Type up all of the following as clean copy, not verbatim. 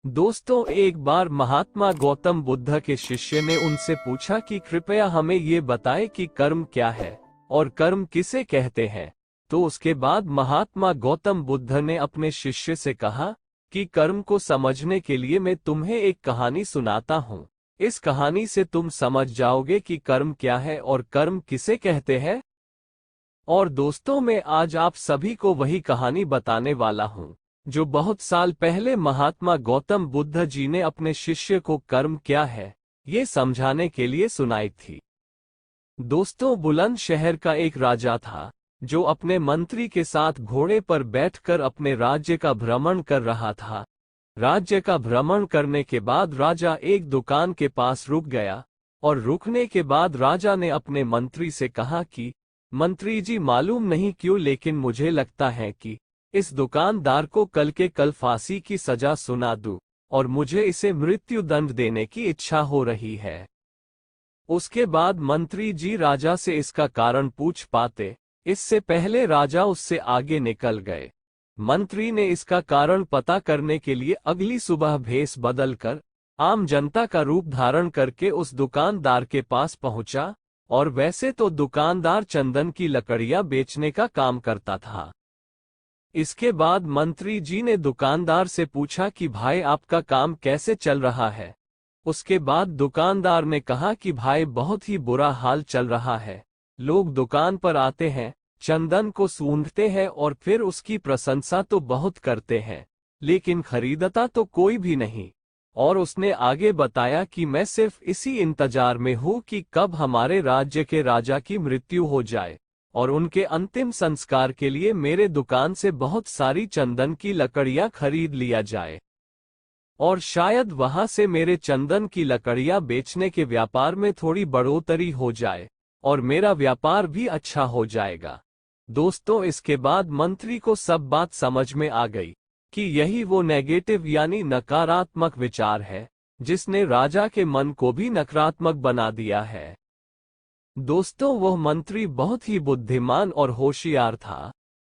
दोस्तों, एक बार महात्मा गौतम बुद्ध के शिष्य ने उनसे पूछा कि कृपया हमें ये बताएं कि कर्म क्या है और कर्म किसे कहते हैं। तो उसके बाद महात्मा गौतम बुद्ध ने अपने शिष्य से कहा कि कर्म को समझने के लिए मैं तुम्हें एक कहानी सुनाता हूँ। इस कहानी से तुम समझ जाओगे कि कर्म क्या है और कर्म किसे कहते हैं। और दोस्तों, मैं आज आप सभी को वही कहानी बताने वाला हूँ जो बहुत साल पहले महात्मा गौतम बुद्ध जी ने अपने शिष्य को कर्म क्या है ये समझाने के लिए सुनाई थी। दोस्तों, बुलंद शहर का एक राजा था जो अपने मंत्री के साथ घोड़े पर बैठकर अपने राज्य का भ्रमण कर रहा था। राज्य का भ्रमण करने के बाद राजा एक दुकान के पास रुक गया और रुकने के बाद राजा ने अपने मंत्री से कहा कि मंत्री जी, मालूम नहीं क्यों लेकिन मुझे लगता है कि इस दुकानदार को कल के कल फांसी की सजा सुना दूं और मुझे इसे मृत्यु दंड देने की इच्छा हो रही है। उसके बाद मंत्री जी राजा से इसका कारण पूछ पाते, इससे पहले राजा उससे आगे निकल गए। मंत्री ने इसका कारण पता करने के लिए अगली सुबह भेष बदलकर आम जनता का रूप धारण करके उस दुकानदार के पास पहुंचा। और वैसे तो दुकानदार चंदन की लकड़ियां बेचने का काम करता था। इसके बाद मंत्री जी ने दुकानदार से पूछा कि भाई, आपका काम कैसे चल रहा है। उसके बाद दुकानदार ने कहा कि भाई, बहुत ही बुरा हाल चल रहा है। लोग दुकान पर आते हैं, चंदन को सूंघते हैं और फिर उसकी प्रशंसा तो बहुत करते हैं, लेकिन खरीदता तो कोई भी नहीं। और उसने आगे बताया कि मैं सिर्फ इसी इंतजार में हूं कि कब हमारे राज्य के राजा की मृत्यु हो जाए और उनके अंतिम संस्कार के लिए मेरे दुकान से बहुत सारी चंदन की लकड़ियां खरीद लिया जाए और शायद वहां से मेरे चंदन की लकड़ियां बेचने के व्यापार में थोड़ी बढ़ोतरी हो जाए और मेरा व्यापार भी अच्छा हो जाएगा। दोस्तों, इसके बाद मंत्री को सब बात समझ में आ गई कि यही वो नेगेटिव यानी नकारात्मक विचार है जिसने राजा के मन को भी नकारात्मक बना दिया है। दोस्तों, वह मंत्री बहुत ही बुद्धिमान और होशियार था,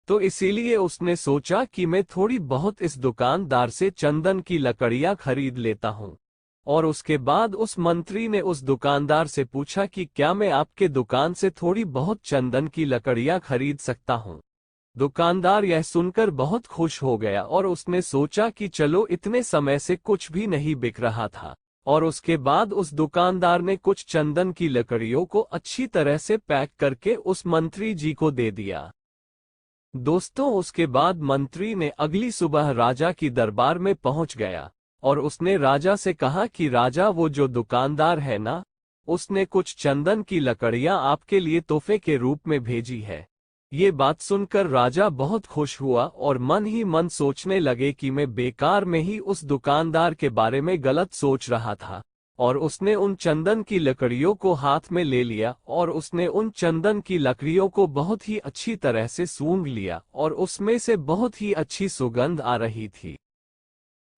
तो इसीलिए उसने सोचा कि मैं थोड़ी बहुत इस दुकानदार से चंदन की लकड़ियां खरीद लेता हूं। और उसके बाद उस मंत्री ने उस दुकानदार से पूछा कि क्या मैं आपके दुकान से थोड़ी बहुत चंदन की लकड़ियां खरीद सकता हूं। दुकानदार यह सुनकर बहुत खुश हो गया और उसने सोचा कि चलो, इतने समय से कुछ भी नहीं बिक रहा था। और उसके बाद उस दुकानदार ने कुछ चंदन की लकड़ियों को अच्छी तरह से पैक करके उस मंत्री जी को दे दिया। दोस्तों, उसके बाद मंत्री ने अगली सुबह राजा की दरबार में पहुंच गया और उसने राजा से कहा कि राजा, वो जो दुकानदार है ना, उसने कुछ चंदन की लकड़ियां आपके लिए तोहफे के रूप में भेजी है। ये बात सुनकर राजा बहुत खुश हुआ और मन ही मन सोचने लगे कि मैं बेकार में ही उस दुकानदार के बारे में गलत सोच रहा था। और उसने उन चंदन की लकड़ियों को हाथ में ले लिया और उसने उन चंदन की लकड़ियों को बहुत ही अच्छी तरह से सूंघ लिया और उसमें से बहुत ही अच्छी सुगंध आ रही थी।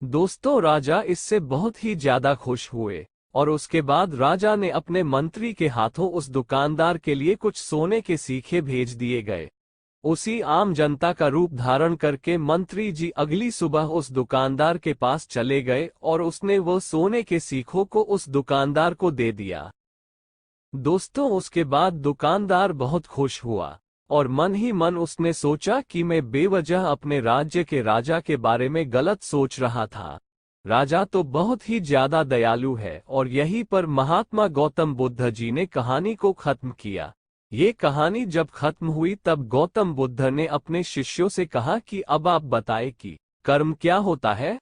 दोस्तों, राजा इससे बहुत ही ज्यादा खुश हुए और उसके बाद राजा ने अपने मंत्री के हाथों उस दुकानदार के लिए कुछ सोने के सीखे भेज दिए गए। उसी आम जनता का रूप धारण करके मंत्री जी अगली सुबह उस दुकानदार के पास चले गए और उसने वो सोने के सीखों को उस दुकानदार को दे दिया। दोस्तों, उसके बाद दुकानदार बहुत खुश हुआ और मन ही मन उसने सोचा कि मैं बेवजह अपने राज्य के राजा के बारे में गलत सोच रहा था। राजा तो बहुत ही ज्यादा दयालु है। और यहीं पर महात्मा गौतम बुद्ध जी ने कहानी को खत्म किया। ये कहानी जब खत्म हुई तब गौतम बुद्ध ने अपने शिष्यों से कहा कि अब आप बताएं कि कर्म क्या होता है।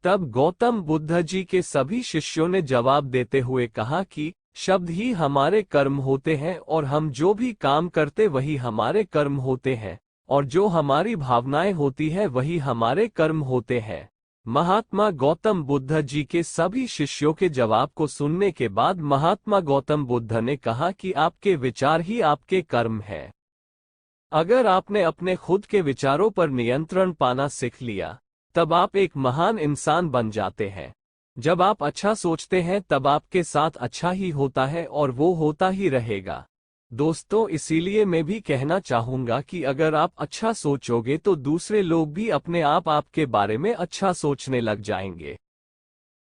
तब गौतम बुद्ध जी के सभी शिष्यों ने जवाब देते हुए कहा कि शब्द ही हमारे कर्म होते हैं और हम जो भी काम करते वही हमारे कर्म होते हैं और जो हमारी भावनाएं होती है वही हमारे कर्म होते हैं। महात्मा गौतम बुद्ध जी के सभी शिष्यों के जवाब को सुनने के बाद महात्मा गौतम बुद्ध ने कहा कि आपके विचार ही आपके कर्म हैं। अगर आपने अपने खुद के विचारों पर नियंत्रण पाना सीख लिया तब आप एक महान इंसान बन जाते हैं। जब आप अच्छा सोचते हैं तब आपके साथ अच्छा ही होता है और वो होता ही रहेगा। दोस्तों, इसीलिए मैं भी कहना चाहूंगा कि अगर आप अच्छा सोचोगे तो दूसरे लोग भी अपने आप आपके बारे में अच्छा सोचने लग जाएंगे।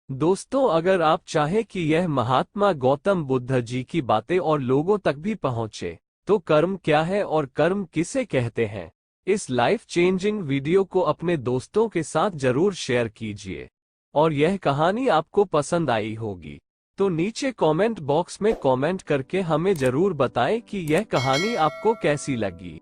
दोस्तों, अगर आप चाहें कि यह महात्मा गौतम बुद्ध जी की बातें और लोगों तक भी पहुंचे, तो कर्म क्या है और कर्म किसे कहते हैं, इस लाइफ चेंजिंग वीडियो को अपने दोस्तों के साथ जरूर शेयर कीजिए। और यह कहानी आपको पसंद आई होगी तो नीचे कमेंट बॉक्स में कमेंट करके हमें जरूर बताएं कि यह कहानी आपको कैसी लगी।